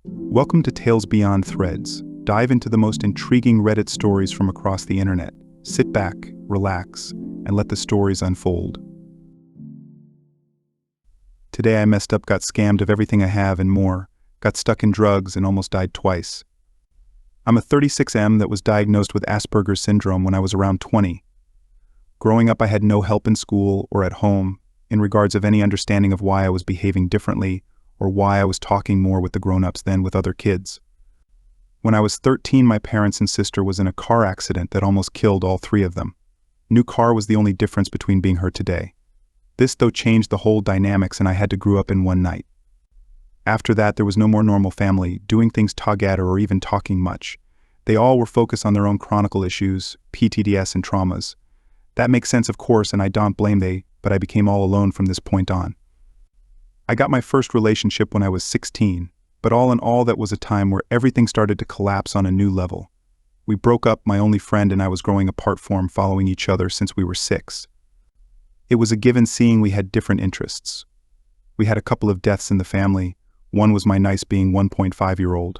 Welcome to Tales Beyond Threads. Dive into the most intriguing Reddit stories from across the internet. Sit back, relax, and let the stories unfold. Today I messed up, got scammed of everything I have and more, got stuck in drugs and almost died twice. I'm a 36M that was diagnosed with Asperger's syndrome when I was around 20. Growing up, I had no help in school or at home in regards of any understanding of why I was behaving differently or why I was talking more with the grown-ups than with other kids. When I was 13, my parents and sister was in a car accident that almost killed all three of them. New car was the only difference between being her today. This, though, changed the whole dynamics, and I had to grow up in one night. After that, there was no more normal family, doing things together or even talking much. They all were focused on their own chronic issues, PTSD and traumas. That makes sense, of course, and I don't blame they, but I became all alone from this point on. I got my first relationship when I was 16, but all in all that was a time where everything started to collapse on a new level. We broke up, my only friend and I was growing apart from following each other since we were 6. It was a given seeing we had different interests. We had a couple of deaths in the family. One was my niece being 1.5-year-old.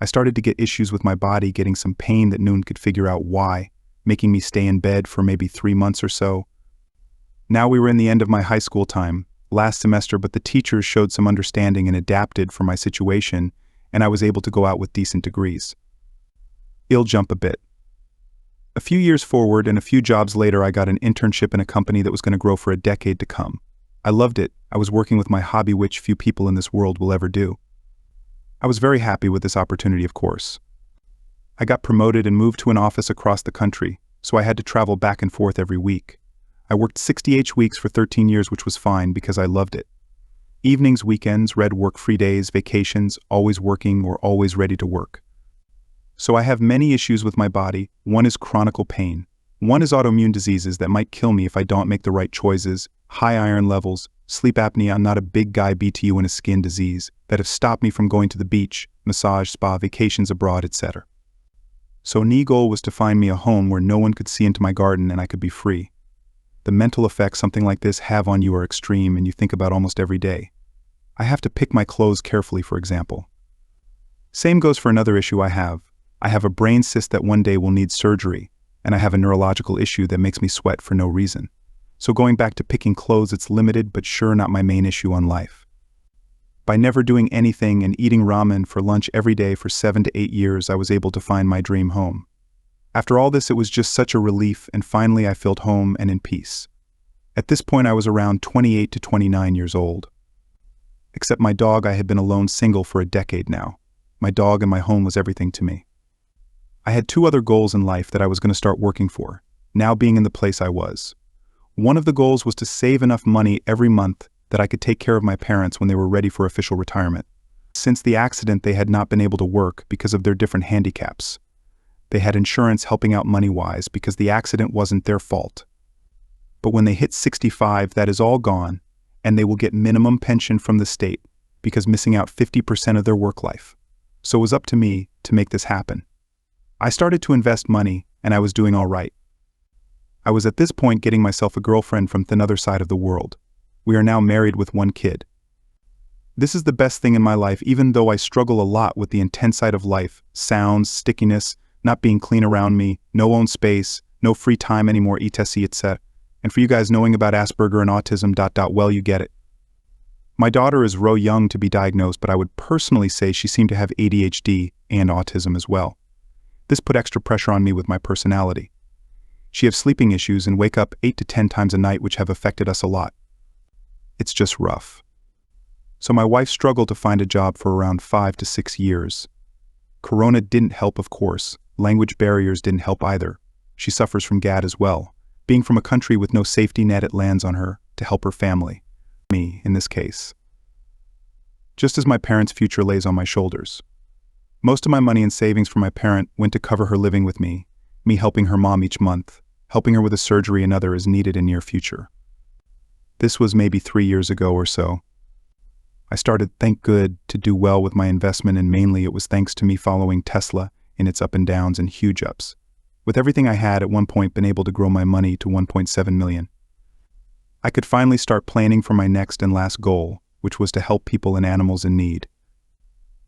I started to get issues with my body, getting some pain that no one could figure out why, making me stay in bed for maybe 3 months or so. Now we were in the end of my high school time, last semester, but the teachers showed some understanding and adapted for my situation, and I was able to go out with decent degrees. I'll jump a bit. A few years forward and a few jobs later, I got an internship in a company that was going to grow for a decade to come. I loved it. I was working with my hobby, which few people in this world will ever do. I was very happy with this opportunity, of course. I got promoted and moved to an office across the country, so I had to travel back and forth every week. I worked 68 weeks for 13 years, which was fine because I loved it. Evenings, weekends, red work-free days, vacations, always working or always ready to work. So I have many issues with my body. One is chronic pain. One is autoimmune diseases that might kill me if I don't make the right choices, high iron levels, sleep apnea. I'm not a big guy, BTU, and a skin disease that have stopped me from going to the beach, massage, spa, vacations abroad, etc. So knee goal was to find me a home where no one could see into my garden and I could be free. The mental effects something like this have on you are extreme and you think about almost every day. I have to pick my clothes carefully, for example. Same goes for another issue I have. I have a brain cyst that one day will need surgery, and I have a neurological issue that makes me sweat for no reason. So going back to picking clothes, it's limited but sure not my main issue on life. By never doing anything and eating ramen for lunch every day for 7 to 8 years, I was able to find my dream home. After all this, it was just such a relief, and finally I felt home and in peace. At this point I was around 28 to 29 years old. Except my dog, I had been alone single for a decade now. My dog and my home was everything to me. I had 2 other goals in life that I was going to start working for, now being in the place I was. One of the goals was to save enough money every month that I could take care of my parents when they were ready for official retirement. Since the accident, they had not been able to work because of their different handicaps. They had insurance helping out money-wise because the accident wasn't their fault. But when they hit 65, that is all gone, and they will get minimum pension from the state because missing out 50% of their work life. So it was up to me to make this happen. I started to invest money, and I was doing all right. I was at this point getting myself a girlfriend from the other side of the world. We are now married with 1 kid. This is the best thing in my life, even though I struggle a lot with the intense side of life, sounds, stickiness, not being clean around me, no own space, no free time anymore, etc, etc. And for you guys knowing about Asperger and autism, well, you get it. My daughter is young to be diagnosed, but I would personally say she seemed to have ADHD and autism as well. This put extra pressure on me with my personality. She has sleeping issues and wake up 8 to 10 times a night, which have affected us a lot. It's just rough. So my wife struggled to find a job for around 5 to 6 years. Corona didn't help, of course. Language barriers didn't help either. She suffers from GAD as well. Being from a country with no safety net, it lands on her to help her family. Me, in this case. Just as my parents' future lays on my shoulders. Most of my money and savings from my parent went to cover her living with me helping her mom each month, helping her with a surgery and other as needed in near future. This was maybe 3 years ago or so. I started, thank good, to do well with my investment, and mainly it was thanks to me following Tesla in its up and downs and huge ups. With everything I had at one point been able to grow my money to 1.7 million. I could finally start planning for my next and last goal, which was to help people and animals in need.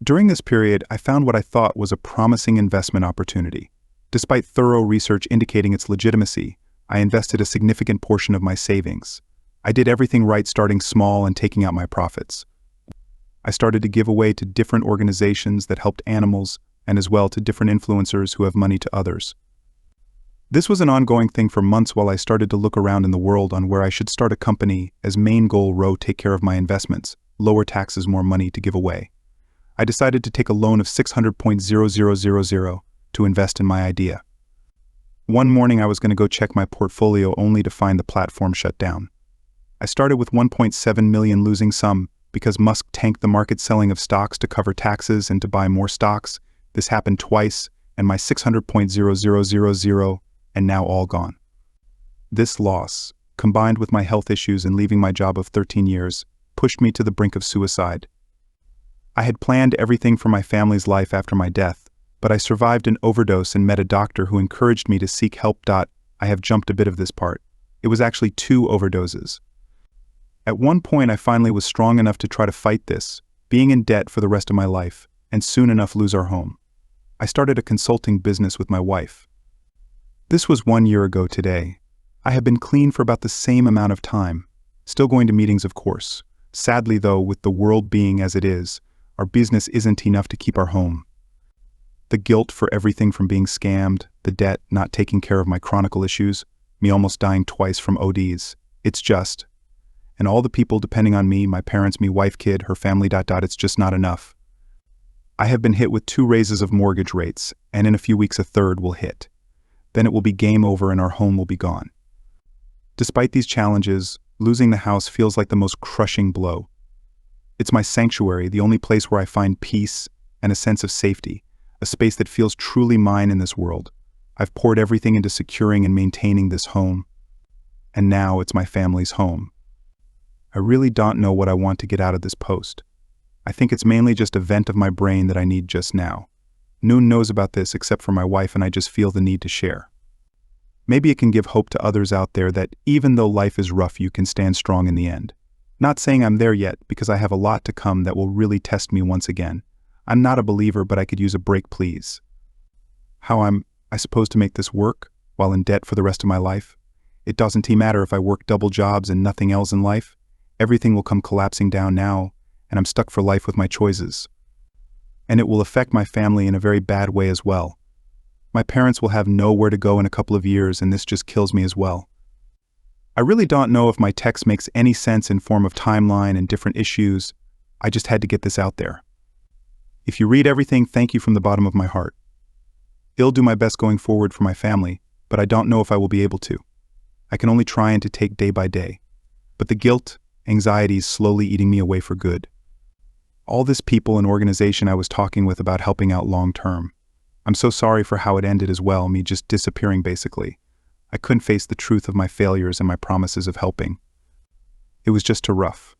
During this period, I found what I thought was a promising investment opportunity. Despite thorough research indicating its legitimacy, I invested a significant portion of my savings. I did everything right, starting small and taking out my profits. I started to give away to different organizations that helped animals, and as well to different influencers who have money to others. This was an ongoing thing for months while I started to look around in the world on where I should start a company as main goal row take care of my investments, lower taxes, more money to give away. I decided to take a loan of $600,000 to invest in my idea. One morning I was going to go check my portfolio only to find the platform shut down. I started with 1.7 million, losing some because Musk tanked the market selling of stocks to cover taxes and to buy more stocks. This happened twice, and my 600,000 and now all gone. This loss, combined with my health issues and leaving my job of 13 years, pushed me to the brink of suicide. I had planned everything for my family's life after my death, but I survived an overdose and met a doctor who encouraged me to seek help. I have jumped a bit of this part. It was actually 2 overdoses. At one point I finally was strong enough to try to fight this, being in debt for the rest of my life, and soon enough lose our home. I started a consulting business with my wife. This was 1 year ago today. I have been clean for about the same amount of time, still going to meetings of course. Sadly though, with the world being as it is, our business isn't enough to keep our home. The guilt for everything from being scammed, the debt, not taking care of my chronic issues, me almost dying twice from ODs, it's just. And all the people depending on me, my parents, me wife, kid, her family, it's just not enough. I have been hit with 2 raises of mortgage rates, and in a few weeks a 3rd will hit. Then it will be game over and our home will be gone. Despite these challenges, losing the house feels like the most crushing blow. It's my sanctuary, the only place where I find peace and a sense of safety, a space that feels truly mine in this world. I've poured everything into securing and maintaining this home, and now it's my family's home. I really don't know what I want to get out of this post. I think it's mainly just a vent of my brain that I need just now. No one knows about this except for my wife, and I just feel the need to share. Maybe it can give hope to others out there that even though life is rough, you can stand strong in the end. Not saying I'm there yet, because I have a lot to come that will really test me once again. I'm not a believer, but I could use a break, please. How I supposed to make this work while in debt for the rest of my life? It doesn't matter if I work double jobs and nothing else in life. Everything will come collapsing down now, and I'm stuck for life with my choices. And it will affect my family in a very bad way as well. My parents will have nowhere to go in a couple of years, and this just kills me as well. I really don't know if my text makes any sense in form of timeline and different issues. I just had to get this out there. If you read everything, thank you from the bottom of my heart. I'll do my best going forward for my family, but I don't know if I will be able to. I can only try and to take day by day. But the guilt, anxiety is slowly eating me away for good. All this people and organization I was talking with about helping out long term. I'm so sorry for how it ended as well, me just disappearing basically. I couldn't face the truth of my failures and my promises of helping. It was just too rough.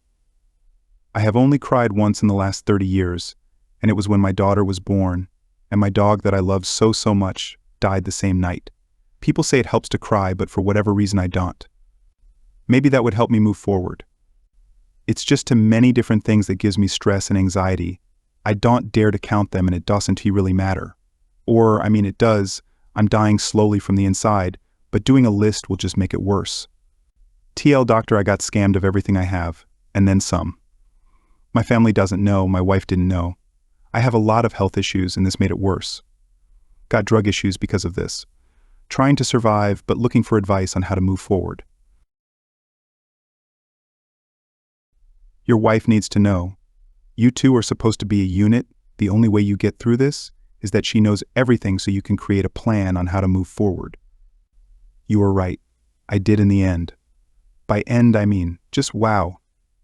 I have only cried once in the last 30 years, and it was when my daughter was born, and my dog that I loved so much died the same night. People say it helps to cry, but for whatever reason I don't. Maybe that would help me move forward. It's just too many different things that gives me stress and anxiety. I don't dare to count them, and it doesn't really matter. Or, it does. I'm dying slowly from the inside, but doing a list will just make it worse. TL doctor, I got scammed of everything I have, and then some. My family doesn't know, my wife didn't know. I have a lot of health issues, and this made it worse. Got drug issues because of this. Trying to survive, but looking for advice on how to move forward. Your wife needs to know. You two are supposed to be a unit. The only way you get through this is that she knows everything so you can create a plan on how to move forward. You are right. I did in the end. By end, I mean, just wow.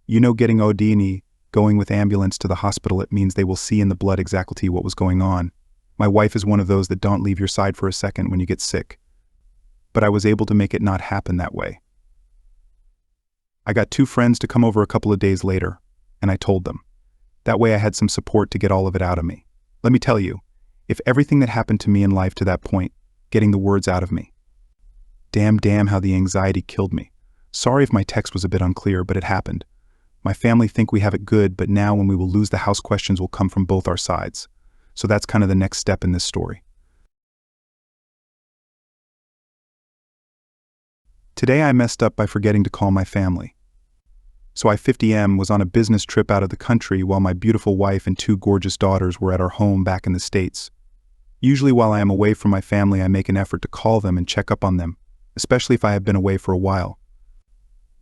Getting OD, going with ambulance to the hospital, it means they will see in the blood exactly what was going on. My wife is one of those that don't leave your side for a second when you get sick. But I was able to make it not happen that way. I got 2 friends to come over a couple of days later, and I told them. That way I had some support to get all of it out of me. Let me tell you, if everything that happened to me in life to that point, getting the words out of me. Damn how the anxiety killed me. Sorry if my text was a bit unclear, but it happened. My family think we have it good, but now when we will lose the house, questions will come from both our sides. So that's kind of the next step in this story. Today I messed up by forgetting to call my family. So I 50M was on a business trip out of the country while my beautiful wife and 2 gorgeous daughters were at our home back in the States. Usually while I am away from my family, I make an effort to call them and check up on them, especially if I have been away for a while.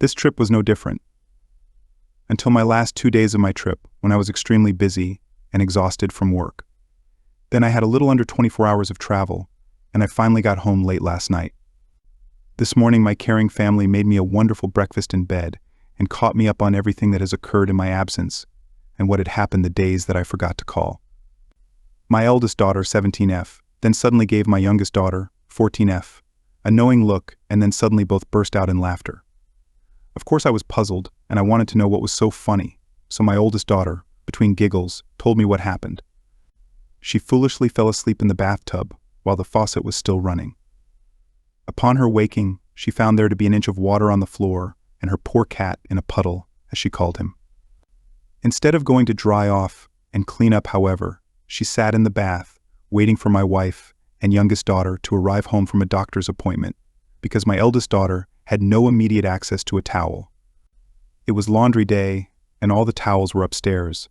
This trip was no different. Until my last 2 days of my trip, when I was extremely busy and exhausted from work. Then I had a little under 24 hours of travel, and I finally got home late last night. This morning my caring family made me a wonderful breakfast in bed and caught me up on everything that has occurred in my absence and what had happened the days that I forgot to call. My eldest daughter, 17F, then suddenly gave my youngest daughter, 14F, a knowing look and then suddenly both burst out in laughter. Of course I was puzzled and I wanted to know what was so funny, so my oldest daughter, between giggles, told me what happened. She foolishly fell asleep in the bathtub while the faucet was still running. Upon her waking, she found there to be an inch of water on the floor and her poor cat in a puddle, as she called him. Instead of going to dry off and clean up, however, she sat in the bath, waiting for my wife and youngest daughter to arrive home from a doctor's appointment, because my eldest daughter had no immediate access to a towel. It was laundry day, and all the towels were upstairs.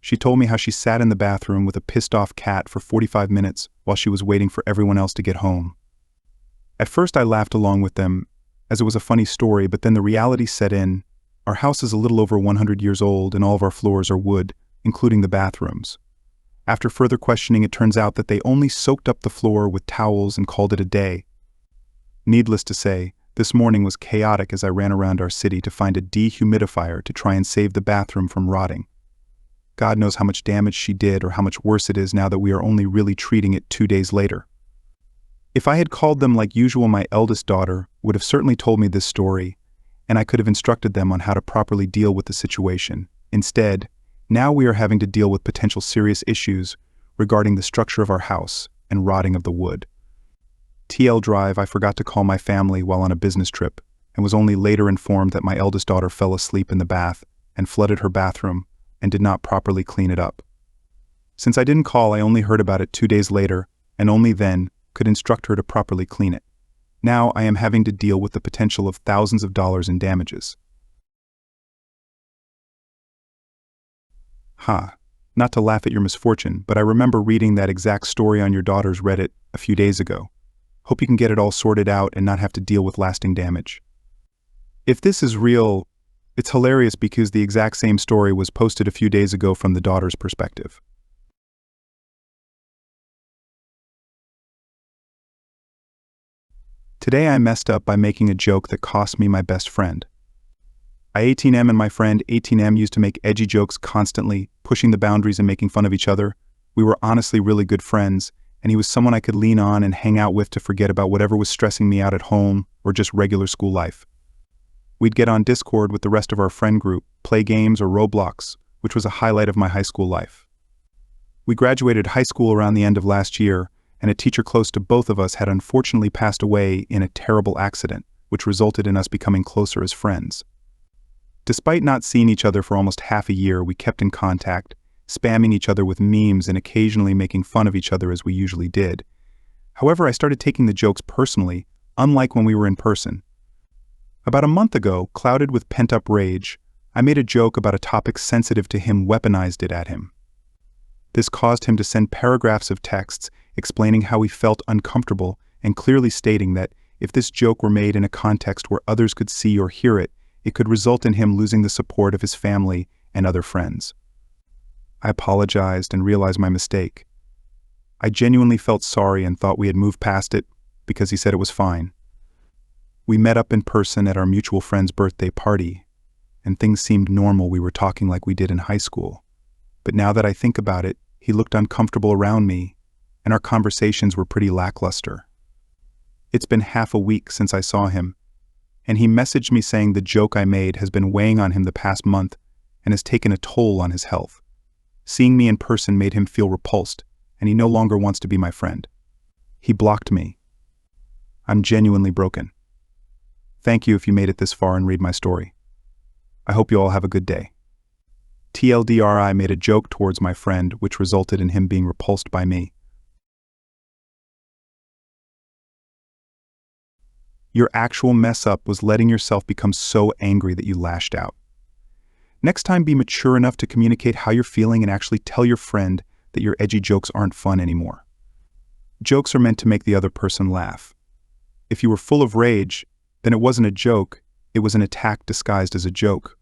She told me how she sat in the bathroom with a pissed-off cat for 45 minutes while she was waiting for everyone else to get home. At first I laughed along with them, as it was a funny story, but then the reality set in. Our house is a little over 100 years old and all of our floors are wood, including the bathrooms. After further questioning, it turns out that they only soaked up the floor with towels and called it a day. Needless to say, this morning was chaotic as I ran around our city to find a dehumidifier to try and save the bathroom from rotting. God knows how much damage she did or how much worse it is now that we are only really treating it 2 days later. If I had called them like usual, my eldest daughter would have certainly told me this story, and I could have instructed them on how to properly deal with the situation. Instead, now we are having to deal with potential serious issues regarding the structure of our house and rotting of the wood. TL Drive, I forgot to call my family while on a business trip, and was only later informed that my eldest daughter fell asleep in the bath and flooded her bathroom and did not properly clean it up. Since I didn't call, I only heard about it 2 days later, and only then could instruct her to properly clean it. Now I am having to deal with the potential of thousands of dollars in damages. Not to laugh at your misfortune, but I remember reading that exact story on your daughter's Reddit a few days ago. Hope you can get it all sorted out and not have to deal with lasting damage. If this is real, it's hilarious because the exact same story was posted a few days ago from the daughter's perspective. Today I messed up by making a joke that cost me my best friend. I 18M and my friend 18M used to make edgy jokes constantly, pushing the boundaries and making fun of each other. We were honestly really good friends, and he was someone I could lean on and hang out with to forget about whatever was stressing me out at home or just regular school life. We'd get on Discord with the rest of our friend group, play games or Roblox, which was a highlight of my high school life. We graduated high school around the end of last year, and a teacher close to both of us had unfortunately passed away in a terrible accident, which resulted in us becoming closer as friends. Despite not seeing each other for almost half a year, we kept in contact, spamming each other with memes and occasionally making fun of each other as we usually did. However, I started taking the jokes personally, unlike when we were in person. About a month ago, clouded with pent-up rage, I made a joke about a topic sensitive to him, weaponized it at him. This caused him to send paragraphs of texts explaining how he felt uncomfortable and clearly stating that if this joke were made in a context where others could see or hear it, it could result in him losing the support of his family and other friends. I apologized and realized my mistake. I genuinely felt sorry and thought we had moved past it because he said it was fine. We met up in person at our mutual friend's birthday party, and things seemed normal. We were talking like we did in high school. But now that I think about it, he looked uncomfortable around me, and our conversations were pretty lackluster. It's been half a week since I saw him, and he messaged me saying the joke I made has been weighing on him the past month and has taken a toll on his health. Seeing me in person made him feel repulsed, and he no longer wants to be my friend. He blocked me. I'm genuinely broken. Thank you if you made it this far and read my story. I hope you all have a good day. TLDR, I made a joke towards my friend, which resulted in him being repulsed by me. Your actual mess up was letting yourself become so angry that you lashed out. Next time, be mature enough to communicate how you're feeling and actually tell your friend that your edgy jokes aren't fun anymore. Jokes are meant to make the other person laugh. If you were full of rage, then it wasn't a joke, it was an attack disguised as a joke.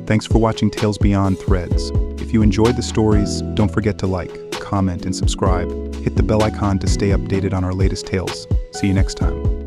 Thanks for watching Tales Beyond Threads. If you enjoyed the stories, don't forget to like, comment, and subscribe. Hit the bell icon to stay updated on our latest tales. See you next time.